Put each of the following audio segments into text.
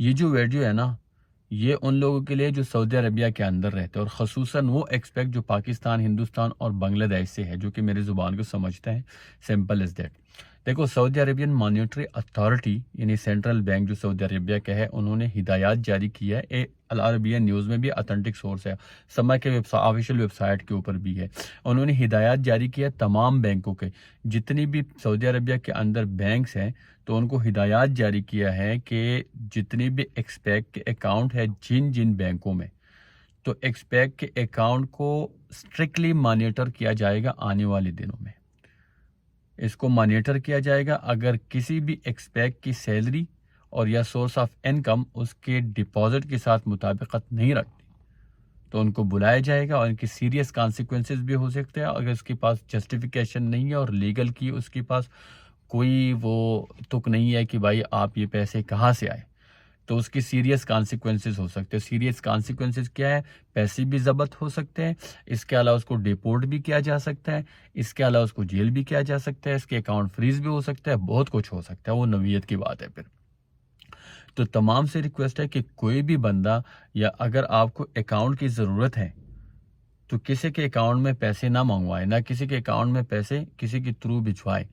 یہ جو ویڈیو ہے نا، یہ ان لوگوں کے لیے جو سعودی عربیہ کے اندر رہتے ہیں، اور خصوصاً وہ ایکسپیکٹ جو پاکستان، ہندوستان اور بنگلہ دیش سے ہے، جو کہ میری زبان کو سمجھتے ہیں. Simple is that. دیکھو، سعودی عربین مانیٹری اتھارٹی یعنی سینٹرل بینک جو سعودی عربیہ کا ہے، انہوں نے ہدایات جاری کی ہے. العربیہ نیوز میں بھی اتھینٹک سورس ہے، سما کے آفیشیل ویب سائٹ کے اوپر بھی ہے. انہوں نے ہدایات جاری کی ہے تمام بینکوں کے، جتنی بھی سعودی عربیہ کے اندر بینکس ہیں، تو ان کو ہدایات جاری کیا ہے کہ جتنی بھی ایکسپیکٹ کے اکاؤنٹ ہے جن بینکوں میں، تو ایکسپیکٹ کے اکاؤنٹ کو اسٹرکٹلی مانیٹر کیا جائے گا آنے والے دنوں میں. اس کو مانیٹر کیا جائے گا. اگر کسی بھی ایکسپیکٹ کی سیلری اور یا سورس آف انکم اس کے ڈپازٹ کے ساتھ مطابقت نہیں رکھتی، تو ان کو بلایا جائے گا، اور ان کی سیریس کانسیکوینسز بھی ہو سکتے ہیں. اگر اس کے پاس جسٹیفیکیشن نہیں ہے اور لیگل کی اس کے پاس کوئی وہ تک نہیں ہے کہ بھائی آپ یہ پیسے کہاں سے آئے، تو اس کی سیریس کانسیکوینسز ہو سکتے ہیں. سیریس کانسیکوینسز کیا ہے؟ پیسے بھی ضبط ہو سکتے ہیں، اس کے علاوہ اس کو ڈیپورٹ بھی کیا جا سکتا ہے، اس کے علاوہ اس کو جیل بھی کیا جا سکتا ہے، اس کے اکاؤنٹ فریز بھی ہو سکتا ہے، بہت کچھ ہو سکتا ہے. وہ نوعیت کی بات ہے. پھر تو تمام سے ریکویسٹ ہے کہ کوئی بھی بندہ، یا اگر آپ کو اکاؤنٹ کی ضرورت ہے تو کسی کے اکاؤنٹ میں پیسے نہ منگوائے، نہ کسی کے اکاؤنٹ میں پیسے کسی کے تھرو بھجوائے.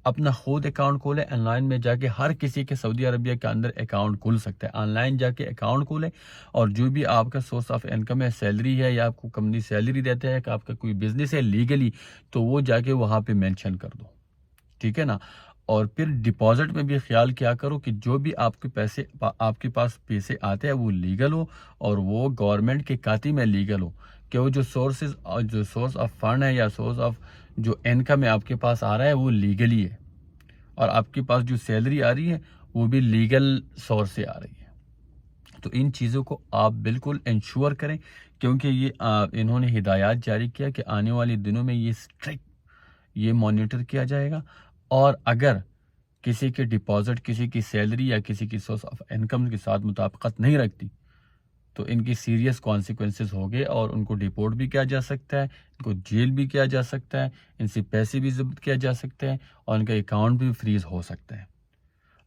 اپنا خود اکاؤنٹ کھولے. آن لائن میں جا کے ہر کسی کے سعودی عربیہ کے اندر اکاؤنٹ کھول سکتے ہیں. آن لائن جا کے اکاؤنٹ کھولے، اور جو بھی آپ کا سورس آف انکم ہے، سیلری ہے، یا آپ کو کمپنی سیلری دیتے ہیں، کہ آپ کا کوئی بزنس ہے لیگلی، تو وہ جا کے وہاں پہ مینشن کر دو. ٹھیک ہے نا؟ اور پھر ڈپازٹ میں بھی خیال کیا کرو کہ جو بھی آپ کے پیسے، آپ کے پاس پیسے آتے ہیں، وہ لیگل ہو، اور وہ گورنمنٹ کے کھاتے میں لیگل ہو. کہ وہ جو سورس آف فنڈ ہے یا سورس آف جو انکم ہے آپ کے پاس آ رہا ہے، وہ لیگلی ہے، اور آپ کے پاس جو سیلری آ رہی ہے وہ بھی لیگل سورس سے آ رہی ہے. تو ان چیزوں کو آپ بالکل انشور کریں، کیونکہ یہ انہوں نے ہدایات جاری کیا کہ آنے والے دنوں میں یہ اسٹرکٹ یہ مانیٹر کیا جائے گا. اور اگر کسی کے ڈپازٹ، کسی کی سیلری یا کسی کی سورس آف انکم کے ساتھ مطابقت نہیں رکھتی، تو ان کی سیریس کانسیکوینسز ہوگے، اور ان کو ڈیپورٹ بھی کیا جا سکتا ہے، ان کو جیل بھی کیا جا سکتا ہے، ان سے پیسے بھی ضبط کیا جا سکتے ہیں، اور ان کا اکاؤنٹ بھی فریز ہو سکتا ہے.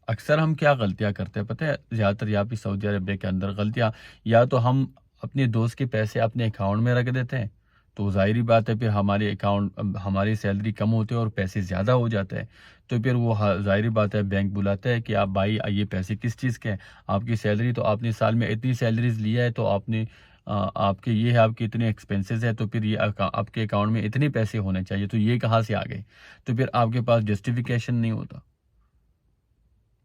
اکثر ہم کیا غلطیاں کرتے ہیں پتہ ہے؟ زیادہ تر یہاں پہ سعودی عربیہ کے اندر غلطیاں، یا تو ہم اپنے دوست کے پیسے اپنے اکاؤنٹ میں رکھ دیتے ہیں، تو ظاہری بات ہے پھر ہماری سیلری کم ہوتی ہے اور پیسے زیادہ ہو جاتے ہیں. تو پھر وہ ظاہری بات ہے بینک بلاتا ہے کہ آپ بھائی یہ پیسے کس چیز کے ہیں؟ آپ کی سیلری تو آپ نے سال میں اتنی سیلریز لیا ہے، تو آپ نے آپ کے یہ ہے، آپ کے اتنے ایکسپینسز ہے، تو پھر یہ آپ کے اکاؤنٹ میں اتنے پیسے ہونے چاہیے، تو یہ کہاں سے آ گئے؟ تو پھر آپ کے پاس جسٹیفیکیشن نہیں ہوتا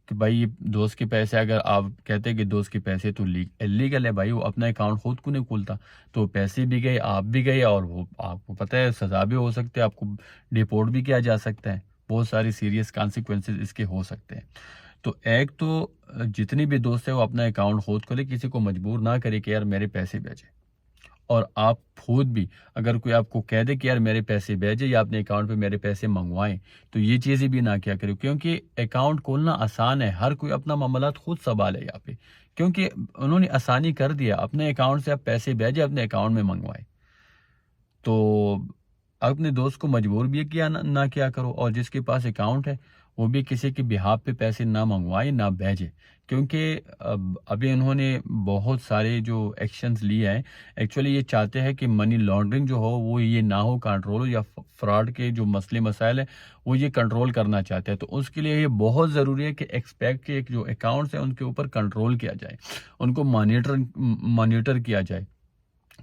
کہ بھائی یہ دوست کے پیسے. اگر آپ کہتے ہیں کہ دوست کے پیسے تو لیگل ہے، بھائی وہ اپنا اکاؤنٹ خود کو نہیں کھولتا، تو پیسے بھی گئے، آپ بھی گئے، اور وہ آپ کو پتہ ہے سزا بھی ہو سکتے ہیں، آپ کو ڈیپورٹ بھی کیا جا سکتا ہے. بہت ساری سیریس کانسیکوینسز اس کے ہو سکتے ہیں. تو ایک تو جتنی بھی دوست ہے وہ اپنا اکاؤنٹ خود کھولے، کسی کو مجبور نہ کرے کہ یار میرے پیسے بھیجے. اور آپ خود بھی اگر کوئی آپ کو کہہ دے کہ یار میرے پیسے بھیجے، یا اپنے اکاؤنٹ پہ میرے پیسے منگوائیں، تو یہ چیزیں بھی نہ کیا کرو، کیونکہ اکاؤنٹ کھولنا آسان ہے. ہر کوئی اپنا معاملات خود سنبھالے یہاں پہ، کیونکہ انہوں نے آسانی کر دیا. اپنے اکاؤنٹ سے آپ پیسے بھیجے، اپنے اکاؤنٹ میں منگوائے. تو اپنے دوست کو مجبور بھی کیا نہ کیا کرو، اور جس کے پاس اکاؤنٹ ہے وہ بھی کسی کے بہاف پہ پیسے نہ منگوائے، نہ بھیجے. کیونکہ ابھی انہوں نے بہت سارے جو ایکشنز لیے ہیں، ایکچولی یہ چاہتے ہیں کہ منی لانڈرنگ جو ہو وہ یہ نہ ہو کنٹرول، یا فراڈ کے جو مسئلے مسائل ہیں وہ یہ کنٹرول کرنا چاہتے ہیں. تو اس کے لیے یہ بہت ضروری ہے کہ ایکسپیکٹ کے جو اکاؤنٹس ہیں ان کے اوپر کنٹرول کیا جائے، ان کو مانیٹر کیا جائے،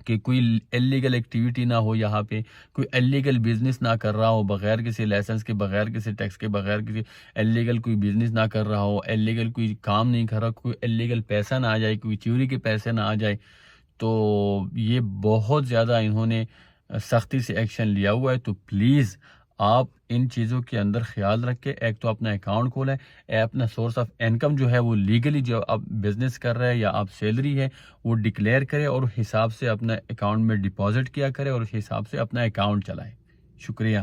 کہ کوئی اللیگل ایکٹیویٹی نہ ہو یہاں پہ، کوئی اللیگل بزنس نہ کر رہا ہو، بغیر کسی لائسنس کے، بغیر کسی ٹیکس کے، بغیر کسی اللیگل کوئی بزنس نہ کر رہا ہو، اللیگل کوئی کام نہیں کر رہا، کوئی اللیگل پیسہ نہ آ جائے، کوئی چوری کے پیسے نہ آ جائے. تو یہ بہت زیادہ انہوں نے سختی سے ایکشن لیا ہوا ہے. تو پلیز آپ ان چیزوں کے اندر خیال رکھیں. ایک تو اپنا اکاؤنٹ کھولیں، اپنا سورس آف انکم جو ہے وہ لیگلی جو آپ بزنس کر رہے ہیں یا آپ سیلری ہے وہ ڈکلیئر کریں، اور حساب سے اپنا اکاؤنٹ میں ڈپازٹ کیا کریں، اور اس حساب سے اپنا اکاؤنٹ چلائیں. شکریہ.